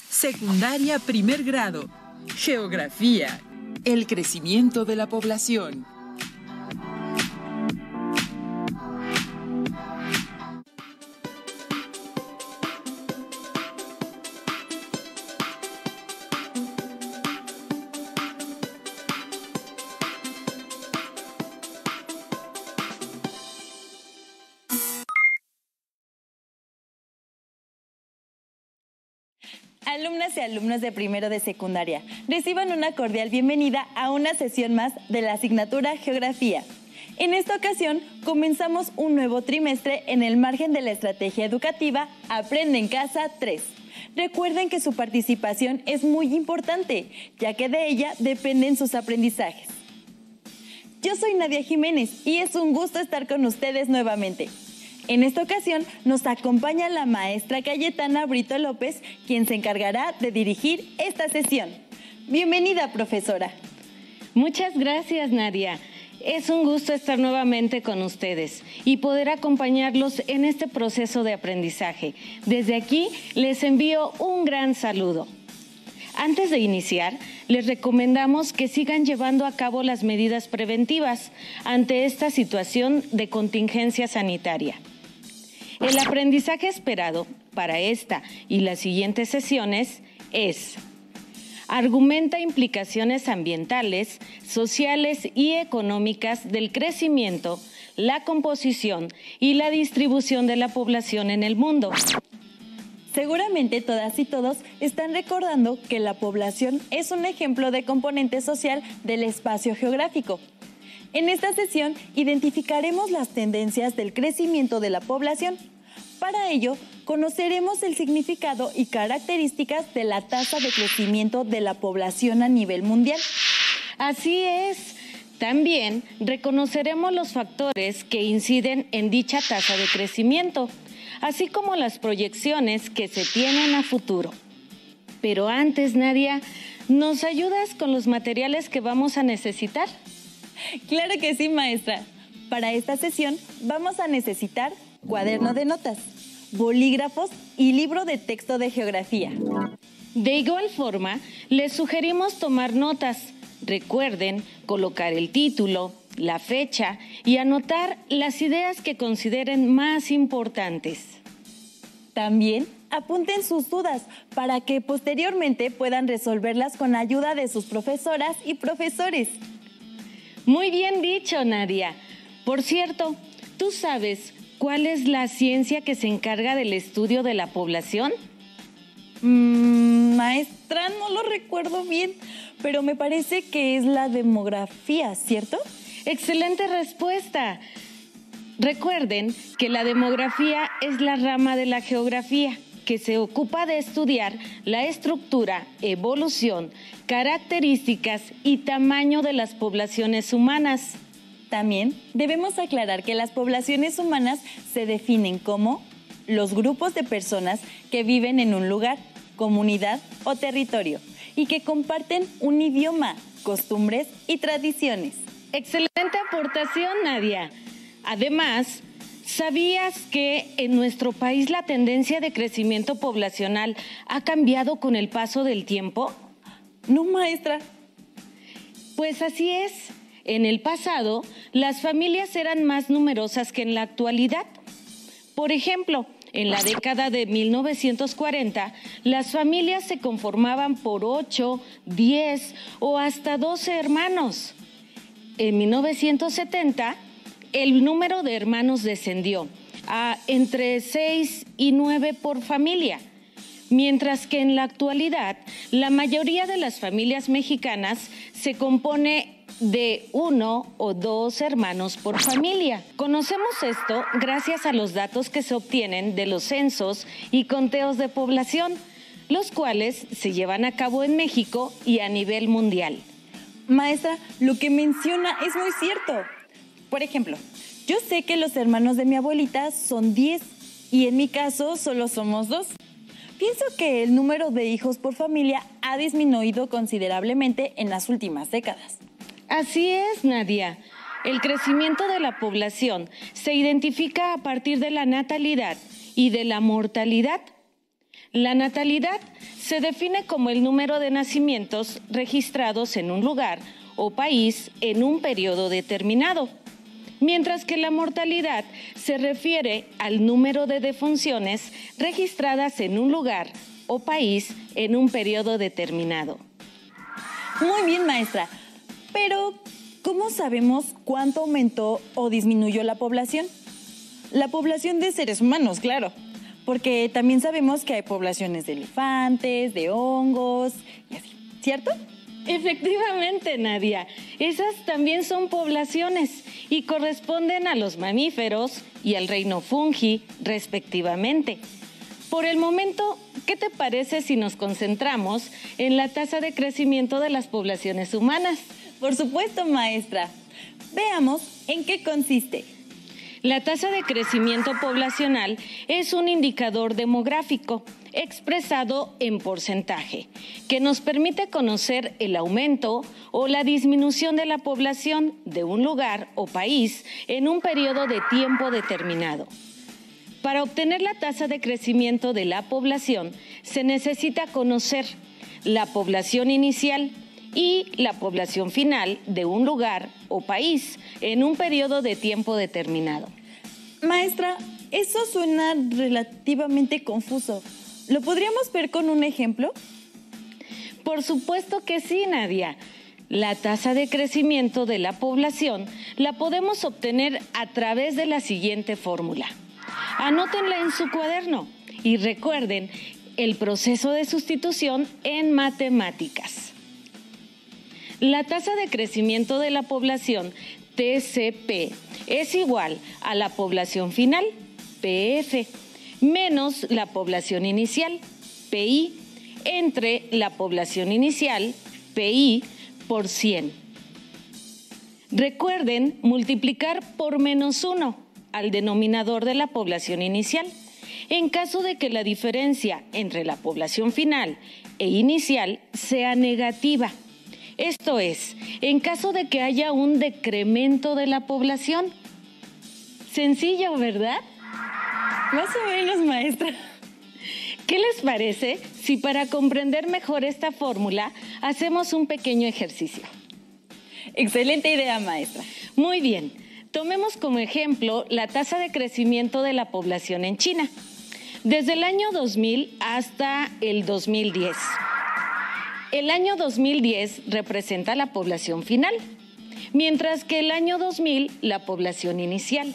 Secundaria primer grado. Geografía. El crecimiento de la población. Alumnas y alumnos de primero de secundaria, reciban una cordial bienvenida a una sesión más de la asignatura Geografía. En esta ocasión, comenzamos un nuevo trimestre en el margen de la estrategia educativa Aprende en Casa 3. Recuerden que su participación es muy importante, ya que de ella dependen sus aprendizajes. Yo soy Nadia Jiménez y es un gusto estar con ustedes nuevamente. En esta ocasión nos acompaña la maestra Cayetana Brito López, quien se encargará de dirigir esta sesión. Bienvenida, profesora. Muchas gracias, Nadia. Es un gusto estar nuevamente con ustedes y poder acompañarlos en este proceso de aprendizaje. Desde aquí les envío un gran saludo. Antes de iniciar, les recomendamos que sigan llevando a cabo las medidas preventivas ante esta situación de contingencia sanitaria. El aprendizaje esperado para esta y las siguientes sesiones es: argumenta implicaciones ambientales, sociales y económicas del crecimiento, la composición y la distribución de la población en el mundo. Seguramente todas y todos están recordando que la población es un ejemplo de componente social del espacio geográfico. En esta sesión identificaremos las tendencias del crecimiento de la población. Para ello, conoceremos el significado y características de la tasa de crecimiento de la población a nivel mundial. Así es. También reconoceremos los factores que inciden en dicha tasa de crecimiento, así como las proyecciones que se tienen a futuro. Pero antes, Nadia, ¿nos ayudas con los materiales que vamos a necesitar? Claro que sí, maestra. Para esta sesión vamos a necesitar cuaderno de notas, bolígrafos y libro de texto de geografía. De igual forma, les sugerimos tomar notas. Recuerden colocar el título, la fecha y anotar las ideas que consideren más importantes. También apunten sus dudas para que posteriormente puedan resolverlas con ayuda de sus profesoras y profesores. Muy bien dicho, Nadia. Por cierto, ¿tú sabes cuál es la ciencia que se encarga del estudio de la población? Maestra, no lo recuerdo bien, pero me parece que es la demografía, ¿cierto? Excelente respuesta. Recuerden que la demografía es la rama de la geografía que se ocupa de estudiar la estructura, evolución, características y tamaño de las poblaciones humanas. También debemos aclarar que las poblaciones humanas se definen como los grupos de personas que viven en un lugar, comunidad o territorio y que comparten un idioma, costumbres y tradiciones. Excelente aportación, Nadia. Además, ¿sabías que en nuestro país la tendencia de crecimiento poblacional ha cambiado con el paso del tiempo? No, maestra. Pues así es. En el pasado, las familias eran más numerosas que en la actualidad. Por ejemplo, en la década de 1940, las familias se conformaban por 8, 10 o hasta 12 hermanos. En 1970, el número de hermanos descendió a entre 6 y 9 por familia, mientras que en la actualidad, la mayoría de las familias mexicanas se compone de 1 o 2 hermanos por familia. Conocemos esto gracias a los datos que se obtienen de los censos y conteos de población, los cuales se llevan a cabo en México y a nivel mundial. Maestra, lo que menciona es muy cierto. Por ejemplo, yo sé que los hermanos de mi abuelita son 10 y en mi caso solo somos 2. Pienso que el número de hijos por familia ha disminuido considerablemente en las últimas décadas. Así es, Nadia. El crecimiento de la población se identifica a partir de la natalidad y de la mortalidad. La natalidad se define como el número de nacimientos registrados en un lugar o país en un periodo determinado, mientras que la mortalidad se refiere al número de defunciones registradas en un lugar o país en un periodo determinado. Muy bien, maestra. Pero, ¿cómo sabemos cuánto aumentó o disminuyó la población? La población de seres humanos, claro. Porque también sabemos que hay poblaciones de elefantes, de hongos y así, ¿cierto? Efectivamente, Nadia. Esas también son poblaciones y corresponden a los mamíferos y al reino fungi, respectivamente. Por el momento, ¿qué te parece si nos concentramos en la tasa de crecimiento de las poblaciones humanas? Por supuesto, maestra. Veamos en qué consiste. La tasa de crecimiento poblacional es un indicador demográfico expresado en porcentaje, que nos permite conocer el aumento o la disminución de la población de un lugar o país en un periodo de tiempo determinado. Para obtener la tasa de crecimiento de la población, se necesita conocer la población inicial y la población final de un lugar o país en un periodo de tiempo determinado. Maestra, eso suena relativamente confuso. ¿Lo podríamos ver con un ejemplo? Por supuesto que sí, Nadia. La tasa de crecimiento de la población la podemos obtener a través de la siguiente fórmula. Anótenla en su cuaderno y recuerden el proceso de sustitución en matemáticas. La tasa de crecimiento de la población, TCP, es igual a la población final, PF, menos la población inicial, PI, entre la población inicial, PI, por 100. Recuerden multiplicar por -1 al denominador de la población inicial, en caso de que la diferencia entre la población final e inicial sea negativa. Esto es, en caso de que haya un decremento de la población. Sencillo, ¿verdad? Más o menos, maestra. ¿Qué les parece si para comprender mejor esta fórmula hacemos un pequeño ejercicio? Excelente idea, maestra. Muy bien. Tomemos como ejemplo la tasa de crecimiento de la población en China, desde el año 2000 hasta el 2010. El año 2010 representa la población final, mientras que el año 2000 la población inicial.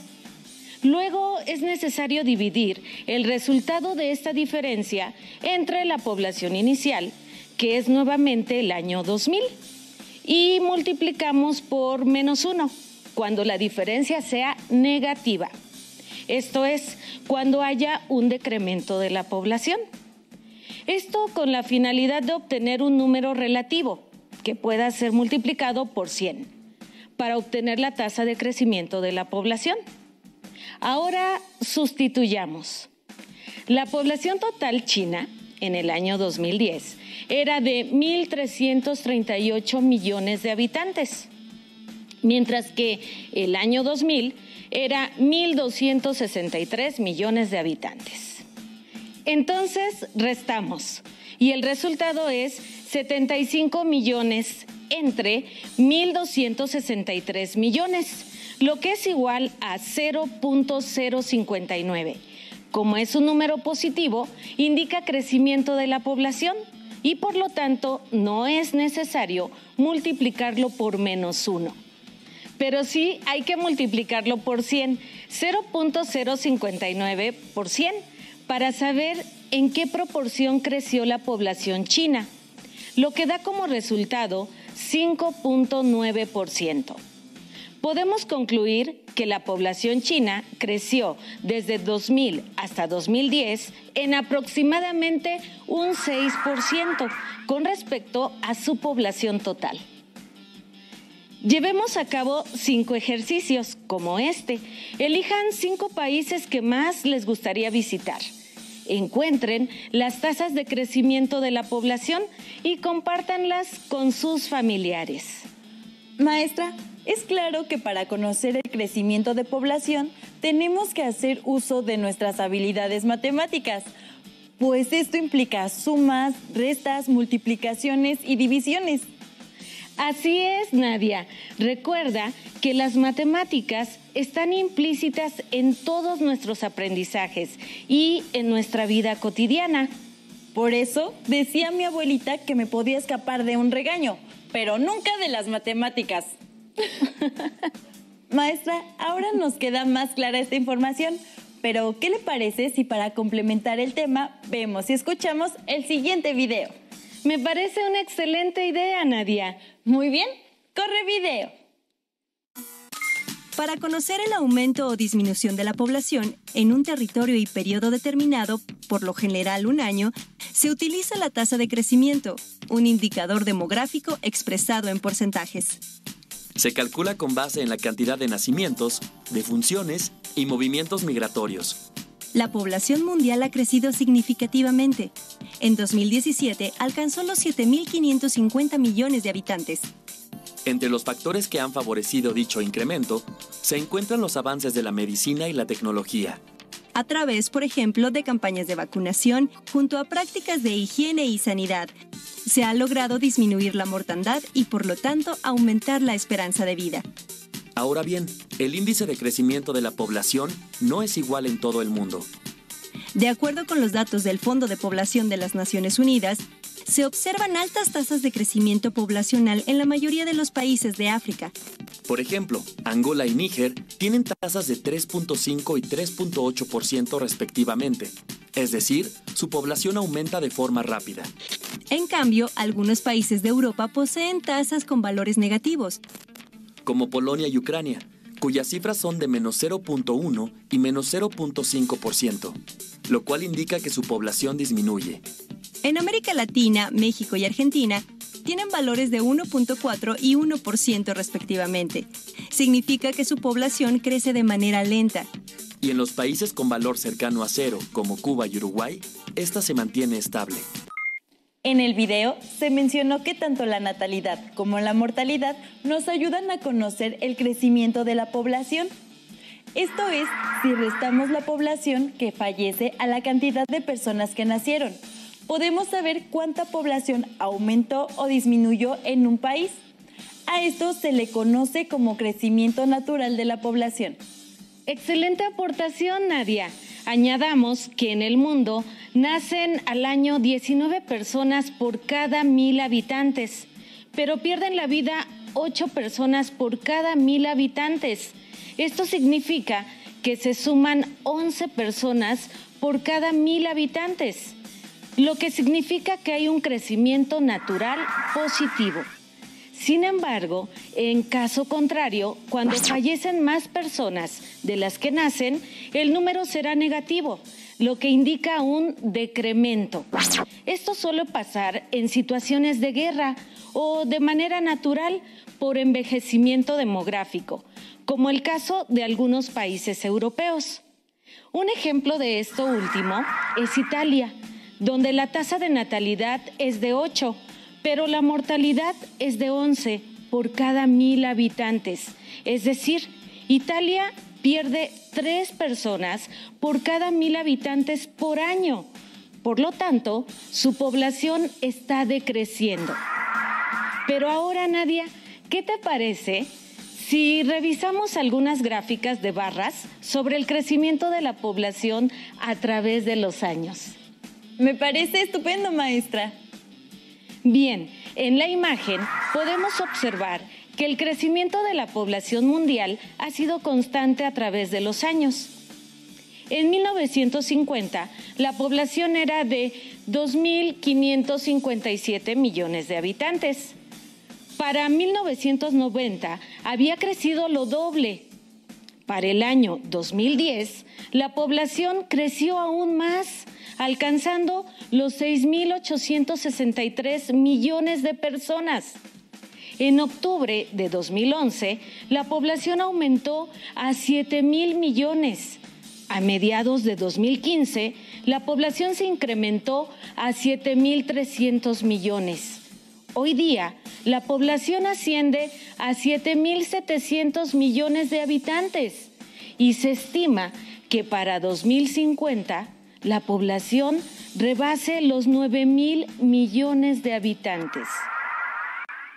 Luego es necesario dividir el resultado de esta diferencia entre la población inicial, que es nuevamente el año 2000, y multiplicamos por -1, cuando la diferencia sea negativa. Esto es, cuando haya un decremento de la población. Esto con la finalidad de obtener un número relativo que pueda ser multiplicado por 100 para obtener la tasa de crecimiento de la población. Ahora sustituyamos. La población total china en el año 2010 era de 1.338 millones de habitantes, mientras que el año 2000 era 1.263 millones de habitantes. Entonces restamos y el resultado es 75 millones entre 1.263 millones, lo que es igual a 0.059. Como es un número positivo, indica crecimiento de la población y por lo tanto no es necesario multiplicarlo por -1. Pero sí hay que multiplicarlo por 100, 0.059 por 100, para saber en qué proporción creció la población china, lo que da como resultado 5.9%. Podemos concluir que la población china creció desde 2000 hasta 2010 en aproximadamente un 6% con respecto a su población total. Llevemos a cabo 5 ejercicios como este. Elijan 5 países que más les gustaría visitar. Encuentren las tasas de crecimiento de la población y compártanlas con sus familiares. Maestra, es claro que para conocer el crecimiento de población tenemos que hacer uso de nuestras habilidades matemáticas. pues esto implica sumas, restas, multiplicaciones y divisiones. Así es, Nadia. Recuerda que las matemáticas están implícitas en todos nuestros aprendizajes y en nuestra vida cotidiana. Por eso decía mi abuelita que me podía escapar de un regaño, pero nunca de las matemáticas. Maestra, ahora nos queda más clara esta información, pero ¿qué le parece si para complementar el tema vemos y escuchamos el siguiente video? Me parece una excelente idea, Nadia. Muy bien, corre video. Para conocer el aumento o disminución de la población en un territorio y periodo determinado, por lo general un año, se utiliza la tasa de crecimiento, un indicador demográfico expresado en porcentajes. Se calcula con base en la cantidad de nacimientos, defunciones y movimientos migratorios. La población mundial ha crecido significativamente. En 2017 alcanzó los 7.550 millones de habitantes. Entre los factores que han favorecido dicho incremento, se encuentran los avances de la medicina y la tecnología. A través, por ejemplo, de campañas de vacunación, junto a prácticas de higiene y sanidad, se ha logrado disminuir la mortandad y, por lo tanto, aumentar la esperanza de vida. Ahora bien, el índice de crecimiento de la población no es igual en todo el mundo. De acuerdo con los datos del Fondo de Población de las Naciones Unidas, se observan altas tasas de crecimiento poblacional en la mayoría de los países de África. Por ejemplo, Angola y Níger tienen tasas de 3.5 y 3.8% respectivamente. Es decir, su población aumenta de forma rápida. En cambio, algunos países de Europa poseen tasas con valores negativos, como Polonia y Ucrania, cuyas cifras son de menos 0.1 y menos 0.5%, lo cual indica que su población disminuye. En América Latina, México y Argentina tienen valores de 1.4 y 1% respectivamente. Significa que su población crece de manera lenta. Y en los países con valor cercano a cero, como Cuba y Uruguay, esta se mantiene estable. En el video se mencionó que tanto la natalidad como la mortalidad nos ayudan a conocer el crecimiento de la población. Esto es, si restamos la población que fallece a la cantidad de personas que nacieron, podemos saber cuánta población aumentó o disminuyó en un país. A esto se le conoce como crecimiento natural de la población. Excelente aportación, Nadia. Añadamos que en el mundo nacen al año 19 personas por cada 1,000 habitantes, pero pierden la vida 8 personas por cada 1,000 habitantes. Esto significa que se suman 11 personas por cada 1,000 habitantes, lo que significa que hay un crecimiento natural positivo. Sin embargo, en caso contrario, cuando fallecen más personas de las que nacen, el número será negativo, lo que indica un decremento. Esto suele pasar en situaciones de guerra o de manera natural por envejecimiento demográfico, como el caso de algunos países europeos. Un ejemplo de esto último es Italia, donde la tasa de natalidad es de 8, pero la mortalidad es de 11 por cada 1,000 habitantes. Es decir, Italia pierde 3 personas por cada 1,000 habitantes por año. Por lo tanto, su población está decreciendo. Pero ahora, Nadia, ¿qué te parece si revisamos algunas gráficas de barras sobre el crecimiento de la población a través de los años? Me parece estupendo, maestra. Bien, en la imagen podemos observar que el crecimiento de la población mundial ha sido constante a través de los años. En 1950, la población era de 2.557 millones de habitantes. Para 1990 había crecido lo doble. Para el año 2010, la población creció aún más, alcanzando los 6.863 millones de personas. En octubre de 2011, la población aumentó a 7.000 millones. A mediados de 2015, la población se incrementó a 7.300 millones. Hoy día, la población asciende a 7.700 millones de habitantes y se estima que para 2050 la población rebase los 9,000 millones de habitantes.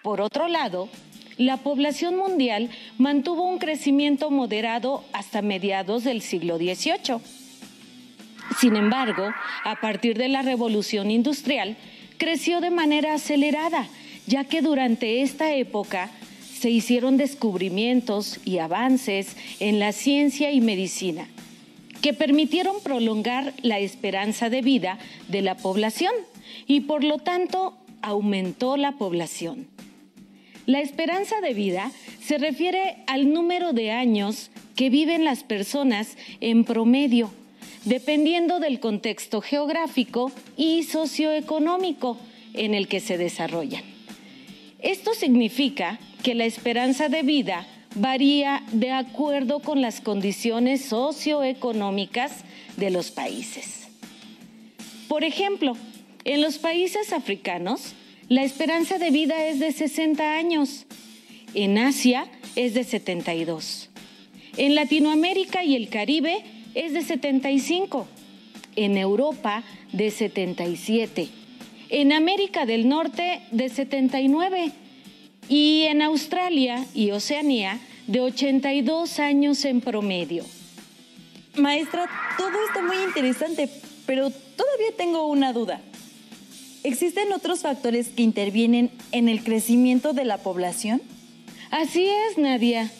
Por otro lado, la población mundial mantuvo un crecimiento moderado hasta mediados del siglo XVIII. Sin embargo, a partir de la Revolución Industrial, creció de manera acelerada, ya que durante esta época se hicieron descubrimientos y avances en la ciencia y medicina que permitieron prolongar la esperanza de vida de la población y por lo tanto aumentó la población. La esperanza de vida se refiere al número de años que viven las personas en promedio, dependiendo del contexto geográfico y socioeconómico en el que se desarrollan. Esto significa que la esperanza de vida varía de acuerdo con las condiciones socioeconómicas de los países. Por ejemplo, en los países africanos, la esperanza de vida es de 60 años. En Asia es de 72. En Latinoamérica y el Caribe es de 75. En Europa de 77. En América del Norte de 79. Y en Australia y Oceanía de 82 años en promedio. Maestra, todo está muy interesante, pero todavía tengo una duda. ¿Existen otros factores que intervienen en el crecimiento de la población? Así es, Nadia.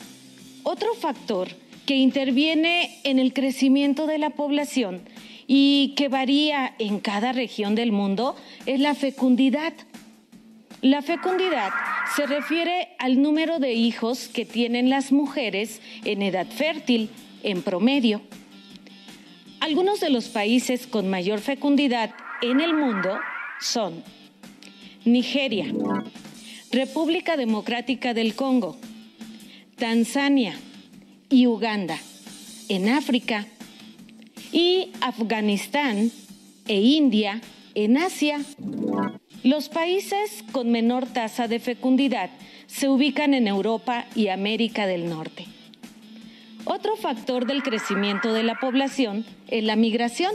Otro factor que interviene en el crecimiento de la población y que varía en cada región del mundo es la fecundidad. La fecundidad se refiere al número de hijos que tienen las mujeres en edad fértil, en promedio. Algunos de los países con mayor fecundidad en el mundo son Nigeria, República Democrática del Congo, Tanzania y Uganda, en África, y Afganistán e India, en Asia. Los países con menor tasa de fecundidad se ubican en Europa y América del Norte. Otro factor del crecimiento de la población es la migración,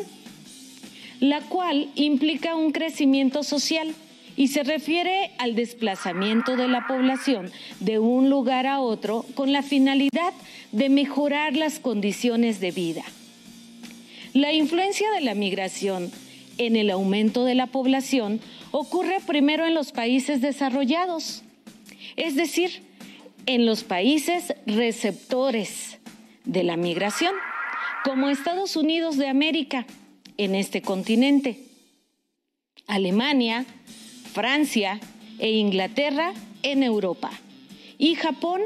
la cual implica un crecimiento social y se refiere al desplazamiento de la población de un lugar a otro con la finalidad de mejorar las condiciones de vida. La influencia de la migración en el aumento de la población ocurre primero en los países desarrollados, es decir, en los países receptores de la migración, como Estados Unidos de América, en este continente, Alemania, Francia e Inglaterra en Europa y Japón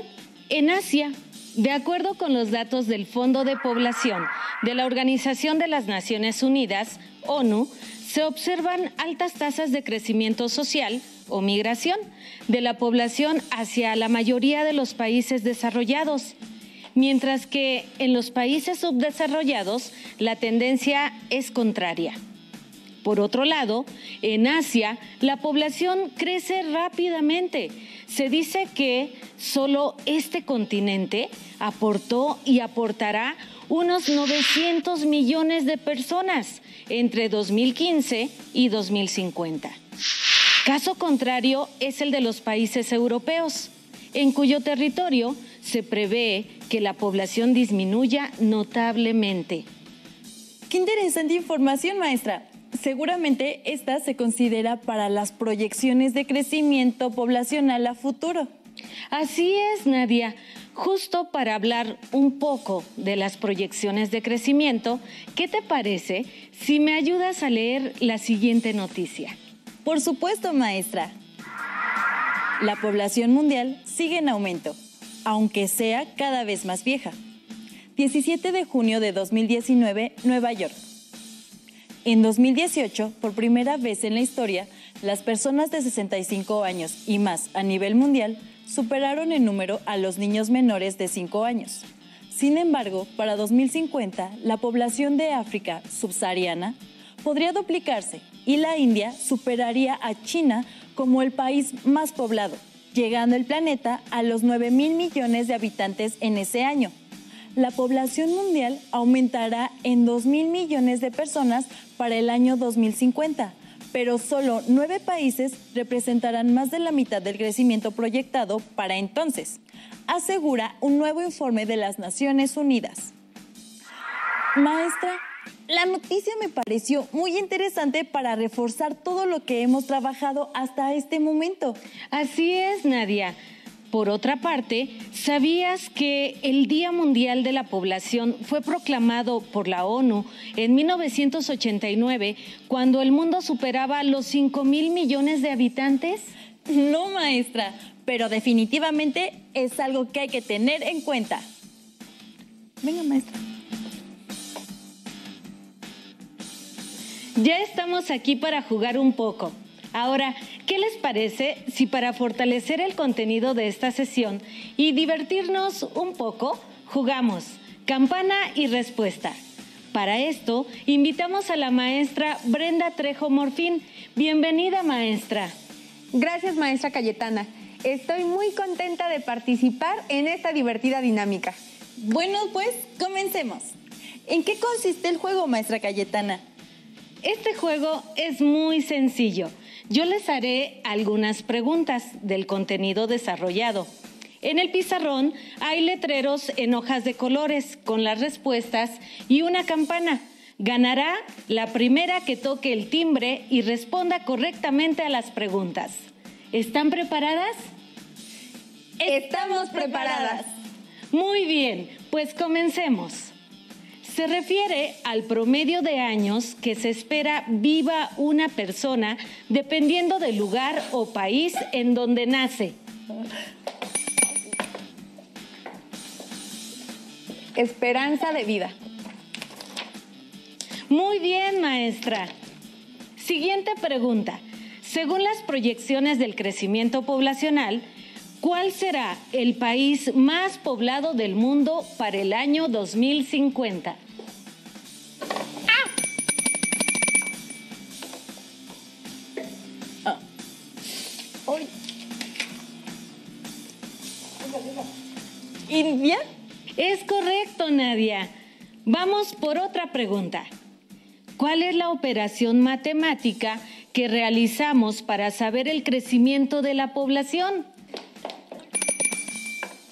en Asia, de acuerdo con los datos del Fondo de Población de la Organización de las Naciones Unidas, ONU. Se observan altas tasas de crecimiento social o migración de la población hacia la mayoría de los países desarrollados, mientras que en los países subdesarrollados la tendencia es contraria. Por otro lado, en Asia la población crece rápidamente. Se dice que solo este continente aportó y aportará unos 900 millones de personas entre 2015 y 2050. Caso contrario es el de los países europeos, en cuyo territorio se prevé que la población disminuya notablemente. ¡Qué interesante información, maestra! Seguramente esta se considera para las proyecciones de crecimiento poblacional a futuro. Así es, Nadia. Justo para hablar un poco de las proyecciones de crecimiento, ¿qué te parece si me ayudas a leer la siguiente noticia? Por supuesto, maestra. La población mundial sigue en aumento, aunque sea cada vez más vieja. 17 de junio de 2019, Nueva York. En 2018, por primera vez en la historia, las personas de 65 años y más a nivel mundial superaron en número a los niños menores de 5 años. Sin embargo, para 2050, la población de África subsahariana podría duplicarse y la India superaría a China como el país más poblado, llegando el planeta a los 9,000 millones de habitantes en ese año. la población mundial aumentará en 2.000 millones de personas para el año 2050, pero solo 9 países representarán más de la mitad del crecimiento proyectado para entonces, asegura un nuevo informe de las Naciones Unidas. Maestra, la noticia me pareció muy interesante para reforzar todo lo que hemos trabajado hasta este momento. Así es, Nadia. Por otra parte, ¿sabías que el Día Mundial de la Población fue proclamado por la ONU en 1989, cuando el mundo superaba los 5.000 millones de habitantes? No, maestra, pero definitivamente es algo que hay que tener en cuenta. Venga, maestra. Ya estamos aquí para jugar un poco. Ahora, ¿qué les parece si para fortalecer el contenido de esta sesión y divertirnos un poco, jugamos campana y respuesta? Para esto, invitamos a la maestra Brenda Trejo Morfín. Bienvenida, maestra. Gracias, maestra Cayetana. Estoy muy contenta de participar en esta divertida dinámica. Bueno, pues, comencemos. ¿En qué consiste el juego, maestra Cayetana? Este juego es muy sencillo. Yo les haré algunas preguntas del contenido desarrollado. En el pizarrón hay letreros en hojas de colores con las respuestas y una campana. Ganará la primera que toque el timbre y responda correctamente a las preguntas. ¿Están preparadas? ¡Estamos preparadas! Muy bien, pues comencemos. Se refiere al promedio de años que se espera viva una persona dependiendo del lugar o país en donde nace. Esperanza de vida. Muy bien, maestra. Siguiente pregunta. Según las proyecciones del crecimiento poblacional, ¿cuál será el país más poblado del mundo para el año 2050? ¿India? Es correcto, Nadia. Vamos por otra pregunta. ¿Cuál es la operación matemática que realizamos para saber el crecimiento de la población?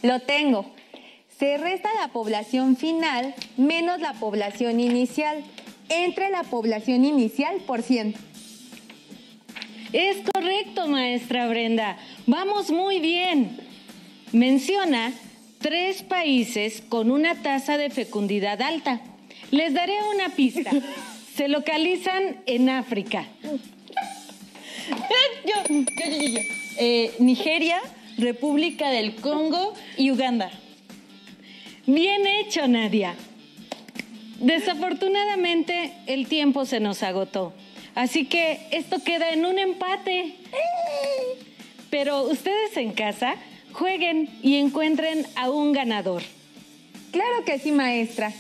Lo tengo. Se resta la población final menos la población inicial, entre la población inicial por 100. Es correcto, maestra Brenda. Vamos muy bien. Menciona 3 países con una tasa de fecundidad alta. Les daré una pista. Se localizan en África. Nigeria, República del Congo y Uganda. Bien hecho, Nadia. Desafortunadamente, el tiempo se nos agotó. Así que esto queda en un empate. Pero ustedes en casa jueguen y encuentren a un ganador. Claro que sí, maestra.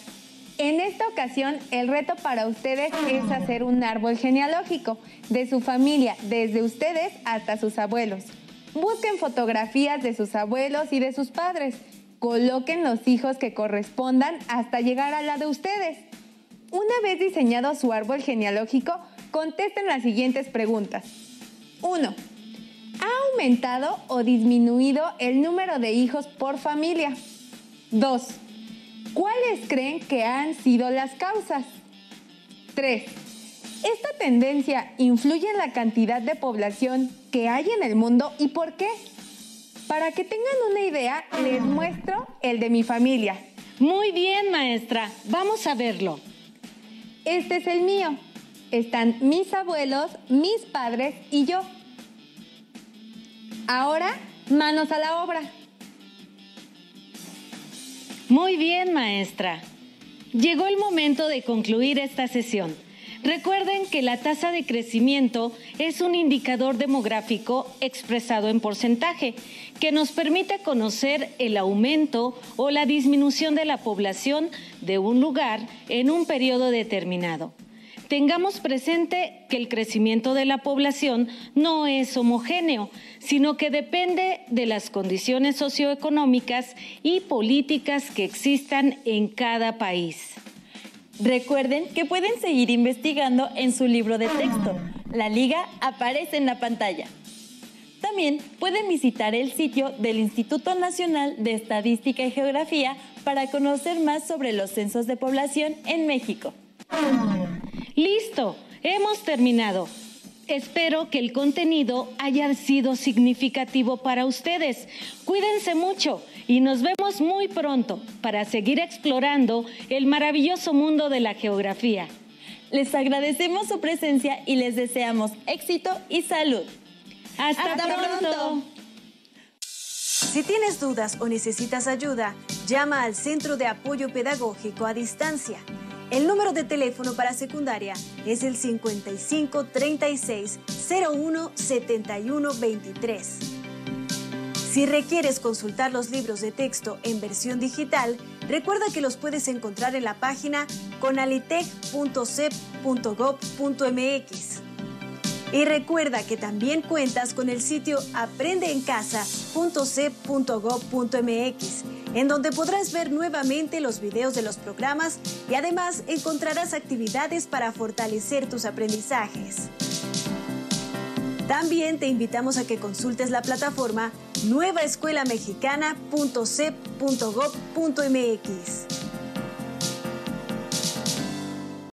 En esta ocasión, el reto para ustedes es hacer un árbol genealógico de su familia, desde ustedes hasta sus abuelos. Busquen fotografías de sus abuelos y de sus padres. Coloquen los hijos que correspondan hasta llegar a la de ustedes. Una vez diseñado su árbol genealógico, contesten las siguientes preguntas. 1. ¿Ha aumentado o disminuido el número de hijos por familia? 2. ¿Cuáles creen que han sido las causas? 3. ¿Esta tendencia influye en la cantidad de población que hay en el mundo y por qué? Para que tengan una idea, les muestro el de mi familia. Muy bien, maestra. Vamos a verlo. Este es el mío. Están mis abuelos, mis padres y yo. Ahora, manos a la obra. Muy bien, maestra. Llegó el momento de concluir esta sesión. Recuerden que la tasa de crecimiento es un indicador demográfico expresado en porcentaje que nos permite conocer el aumento o la disminución de la población de un lugar en un periodo determinado. tengamos presente que el crecimiento de la población no es homogéneo, sino que depende de las condiciones socioeconómicas y políticas que existan en cada país. Recuerden que pueden seguir investigando en su libro de texto. La liga aparece en la pantalla. También pueden visitar el sitio del Instituto Nacional de Estadística y Geografía para conocer más sobre los censos de población en México. ¡Listo! Hemos terminado. Espero que el contenido haya sido significativo para ustedes. Cuídense mucho y nos vemos muy pronto para seguir explorando el maravilloso mundo de la geografía. Les agradecemos su presencia y les deseamos éxito y salud. ¡Hasta pronto! Si tienes dudas o necesitas ayuda, llama al Centro de Apoyo Pedagógico a Distancia. El número de teléfono para secundaria es el 55 36 01 71 23. Si requieres consultar los libros de texto en versión digital, recuerda que los puedes encontrar en la página conalitec.cep.gov.mx. Y recuerda que también cuentas con el sitio aprendeencasa.cep.gov.mx, en donde podrás ver nuevamente los videos de los programas y además encontrarás actividades para fortalecer tus aprendizajes. También te invitamos a que consultes la plataforma nuevaescuelamexicana.cep.gov.mx.